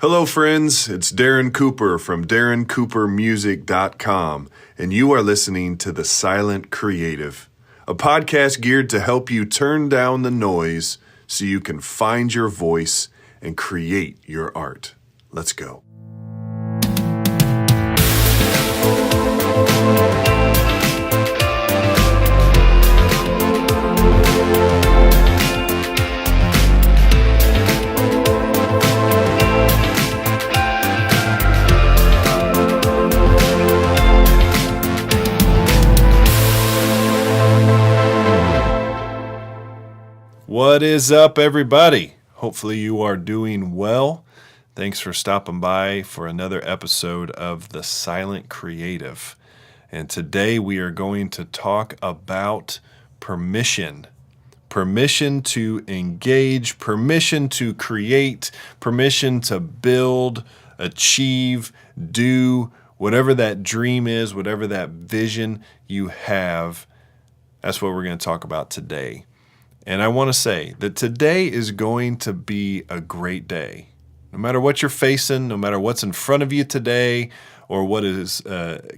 Hello, friends. It's Darren Cooper from DarrenCooperMusic.com, and you are listening to The Silent Creative, a podcast geared to help you turn down the noise so you can find your voice and create your art. Let's go. What is up, everybody? Hopefully you are doing well. Thanks for stopping by for another episode of The Silent Creative. And today we are going to talk about permission. Permission to engage, permission to create, permission to build, achieve, do, whatever that dream is, whatever that vision you have. That's what we're going to talk about today. And I want to say that today is going to be a great day. No matter what you're facing, no matter what's in front of you today or what has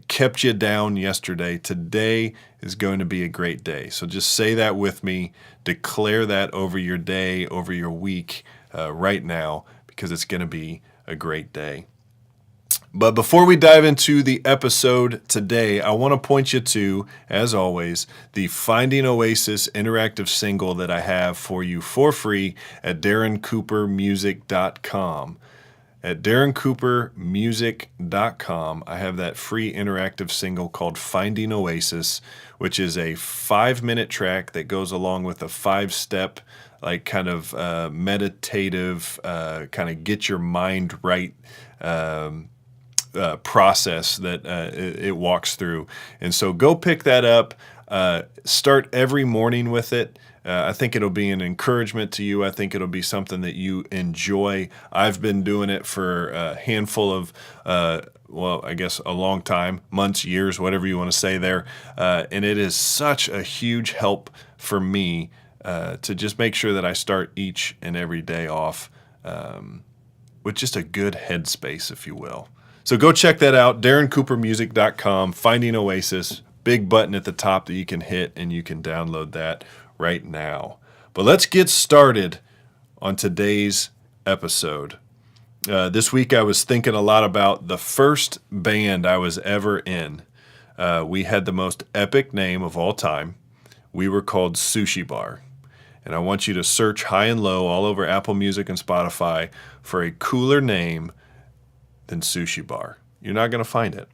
kept you down yesterday, today is going to be a great day. So just say that with me. Declare that over your day, over your week right now, because it's going to be a great day. But before we dive into the episode today, I want to point you to, as always, the Finding Oasis interactive single that I have for you for free at DarrenCooperMusic.com. At DarrenCooperMusic.com, I have that free interactive single called Finding Oasis, which is a 5-minute track that goes along with a 5-step, like kind of meditative, kind of get your mind right process that it walks through. And so go pick that up. Start every morning with it. I think it'll be an encouragement to you. I think it'll be something that you enjoy. I've been doing it for a handful of, I guess a long time, months, years, whatever you want to say there. And it is such a huge help for me to just make sure that I start each and every day off with just a good headspace, if you will. So go check that out, DarrenCooperMusic.com, Finding Oasis, big button at the top that you can hit, and you can download that right now. But let's get started on today's episode. This week I was thinking a lot about the first band I was ever in. We had the most epic name of all time. We were called Sushi Bar. And I want you to search high and low all over Apple Music and Spotify for a cooler name than Sushi Bar. You're not going to find it.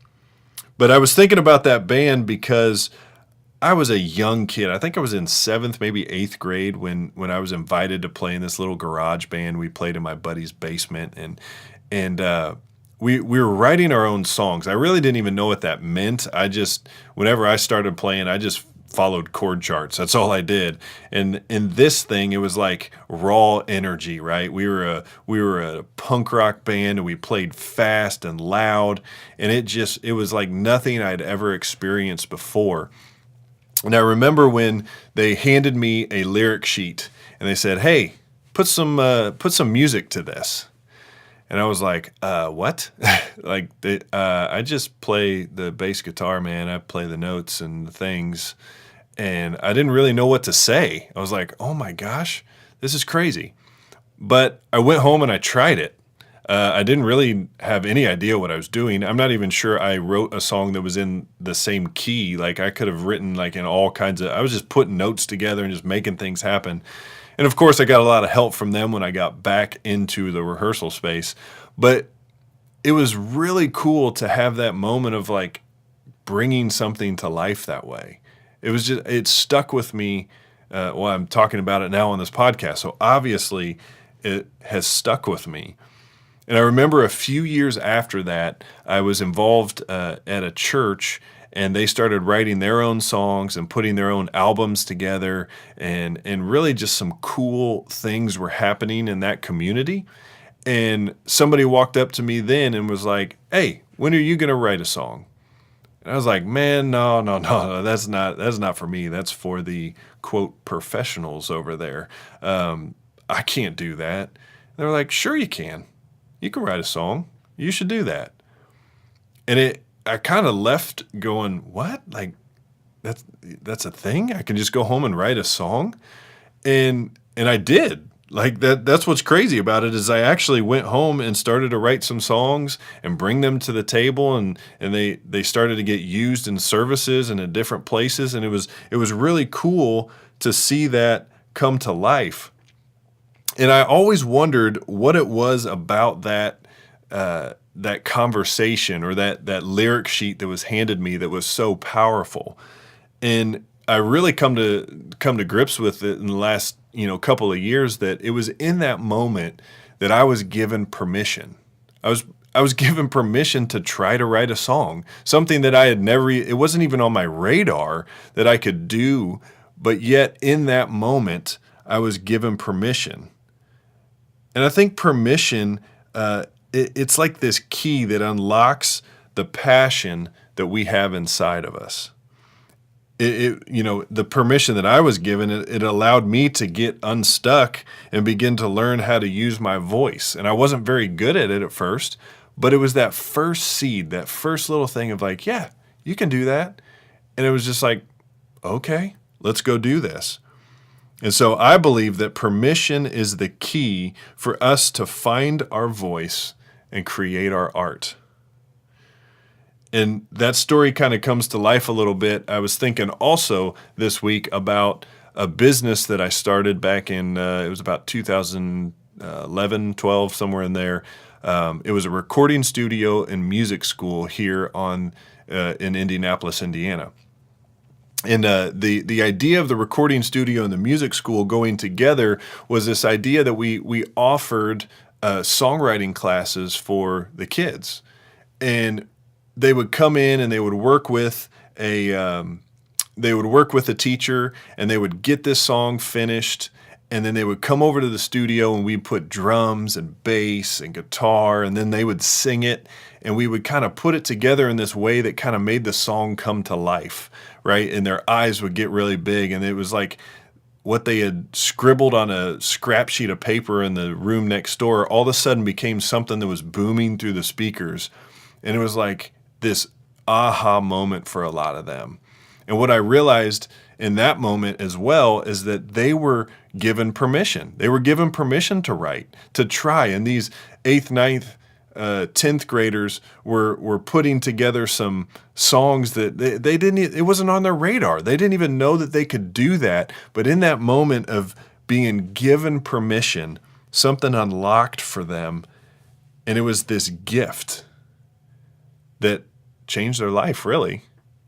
But I was thinking about that band because I was a young kid. I think I was in 7th, maybe 8th grade when I was invited to play in this little garage band. We played in my buddy's basement, and we were writing our own songs. I really didn't even know what that meant. Whenever I started playing, I just followed chord charts. That's all I did. And in this thing, it was like raw energy, right? We were a punk rock band, and we played fast and loud, and it was like nothing I'd ever experienced before. And I remember when they handed me a lyric sheet and they said, "Hey, put some music to this." And I was like, what? I just play the bass guitar, man. I play the notes and the things. And I didn't really know what to say. I was like, oh my gosh, this is crazy. But I went home and I tried it. I didn't really have any idea what I was doing. I'm not even sure I wrote a song that was in the same key. Like I could have written like in all kinds of, I was just putting notes together and just making things happen. And of course I got a lot of help from them when I got back into the rehearsal space. But it was really cool to have that moment of like bringing something to life that way. It stuck with me. I'm talking about it now on this podcast. So obviously it has stuck with me. And I remember a few years after that, I was involved at a church, and they started writing their own songs and putting their own albums together, and really just some cool things were happening in that community. And somebody walked up to me then and was like, "Hey, when are you going to write a song?" And I was like, "Man, no, that's not for me. That's for the quote professionals over there. I can't do that." And they were like, "Sure you can. You can write a song. You should do that. And I kind of left going, what? Like, that's a thing? I can just go home and write a song? And I did. Like that's what's crazy about it is I actually went home and started to write some songs and bring them to the table, and they started to get used in services and in different places, and it was really cool to see that come to life. And I always wondered what it was about that conversation or that lyric sheet that was handed me that was so powerful. And I really come to grips with it in the last, couple of years, that it was in that moment that I was given permission. I was given permission to try to write a song, something that I had never, it wasn't even on my radar that I could do, but yet in that moment, I was given permission. And I think permission, it's like this key that unlocks the passion that we have inside of us. The permission that I was given, it allowed me to get unstuck and begin to learn how to use my voice. And I wasn't very good at it at first, but it was that first seed, that first little thing of like, yeah, you can do that. And it was just like, okay, let's go do this. And so I believe that permission is the key for us to find our voice and create our art. And that story kind of comes to life a little bit. I was thinking also this week about a business that I started back in, it was about 2011, 12, somewhere in there. It was a recording studio and music school here in Indianapolis, Indiana. And the idea of the recording studio and the music school going together was this idea that we offered songwriting classes for the kids. And they would come in and they would work with a teacher, and they would get this song finished, and then they would come over to the studio and we'd put drums and bass and guitar, and then they would sing it, and we would kind of put it together in this way that kind of made the song come to life, right? And their eyes would get really big, and it was like what they had scribbled on a scrap sheet of paper in the room next door all of a sudden became something that was booming through the speakers. And it was like this aha moment for a lot of them. And what I realized in that moment as well is that they were given permission. They were given permission to write, to try. And these 8th, 9th, 10th graders were putting together some songs that they didn't, it wasn't on their radar. They didn't even know that they could do that. But in that moment of being given permission, something unlocked for them. And it was this gift that changed their life, really.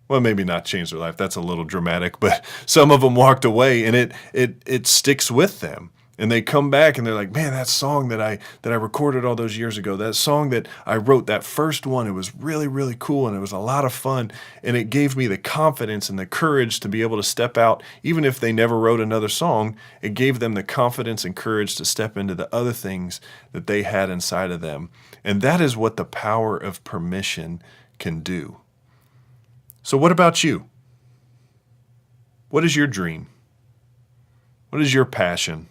Well, maybe not change their life. That's a little dramatic, but some of them walked away, and it sticks with them. And they come back and they're like, man, that song that I recorded all those years ago, that song that I wrote, that first one, it was really, really cool, and it was a lot of fun. And it gave me the confidence and the courage to be able to step out. Even if they never wrote another song, it gave them the confidence and courage to step into the other things that they had inside of them. And that is what the power of permission can do. So what about you? What is your dream? What is your passion?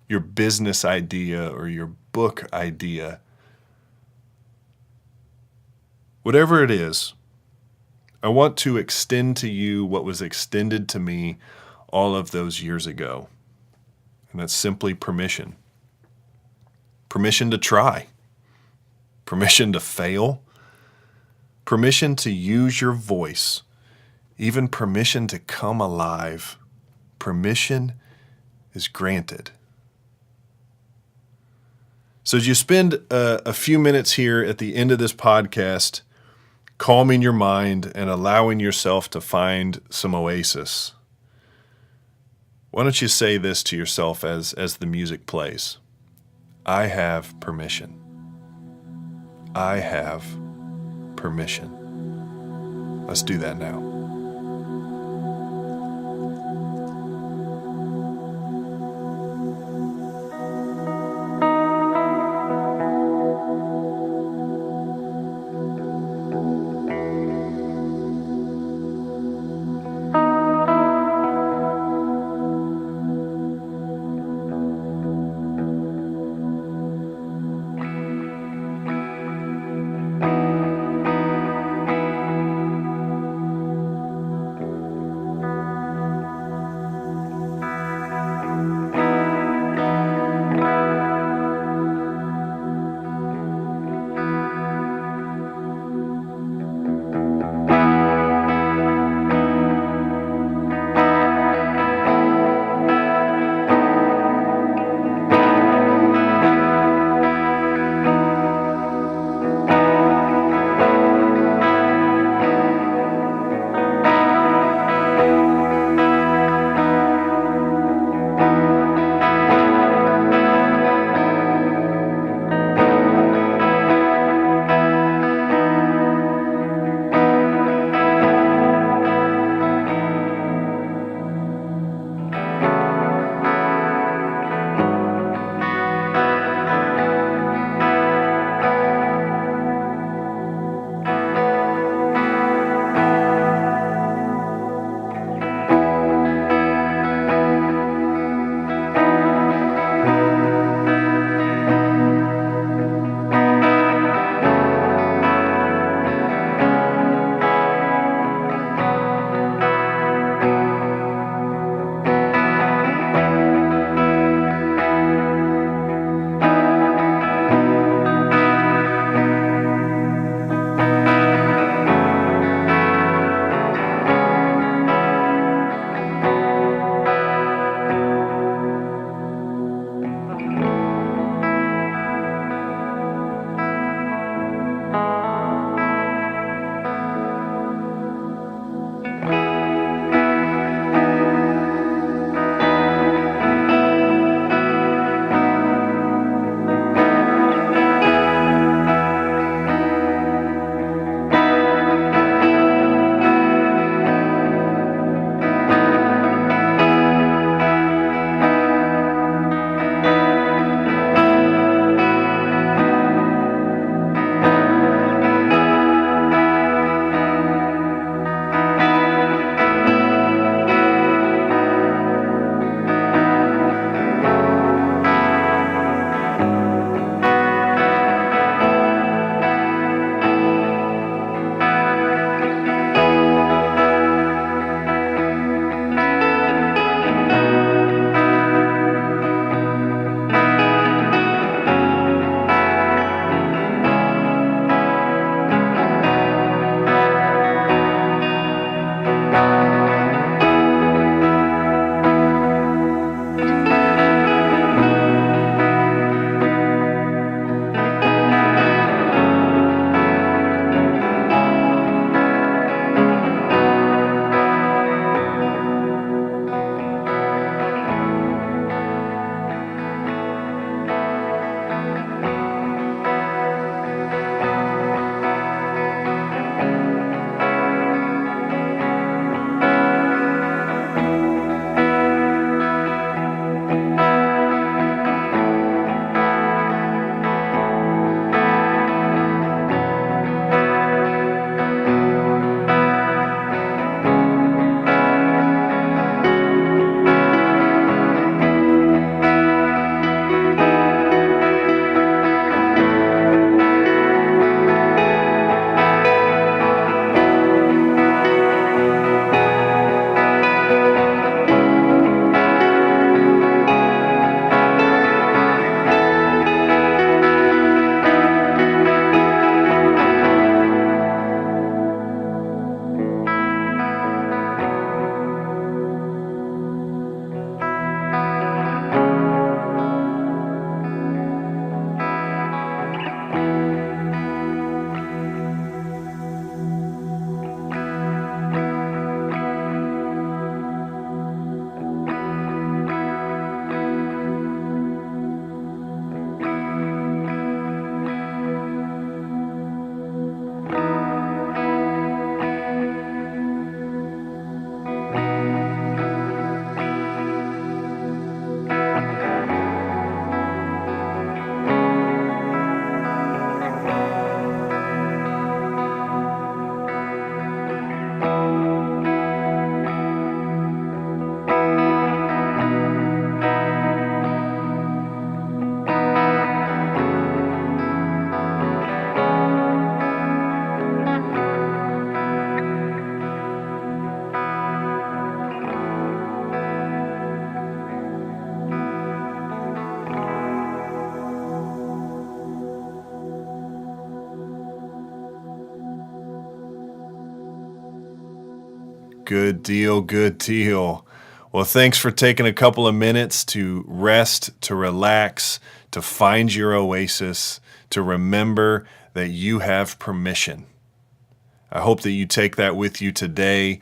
Your business idea or your book idea? Whatever it is, I want to extend to you what was extended to me all of those years ago. And that's simply permission. Permission to try. Permission to fail. Permission to use your voice, even permission to come alive. Permission is granted. So as you spend a few minutes here at the end of this podcast, calming your mind and allowing yourself to find some oasis, why don't you say this to yourself as the music plays? I have permission. I have permission. Let's do that now. Good deal, good deal. Well, thanks for taking a couple of minutes to rest, to relax, to find your oasis, to remember that you have permission. I hope that you take that with you today,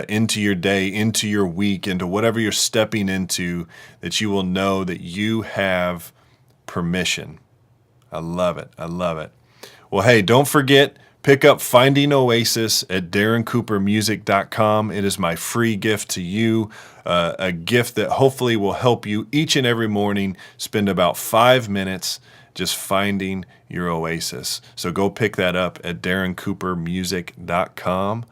into your day, into your week, into whatever you're stepping into, that you will know that you have permission. I love it. I love it. Well, hey, don't forget, pick up Finding Oasis at DarrenCooperMusic.com. It is my free gift to you, a gift that hopefully will help you each and every morning spend about 5 minutes just finding your oasis. So go pick that up at DarrenCooperMusic.com.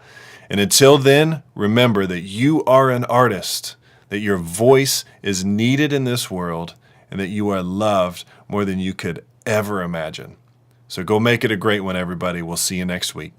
And until then, remember that you are an artist, that your voice is needed in this world, and that you are loved more than you could ever imagine. So go make it a great one, everybody. We'll see you next week.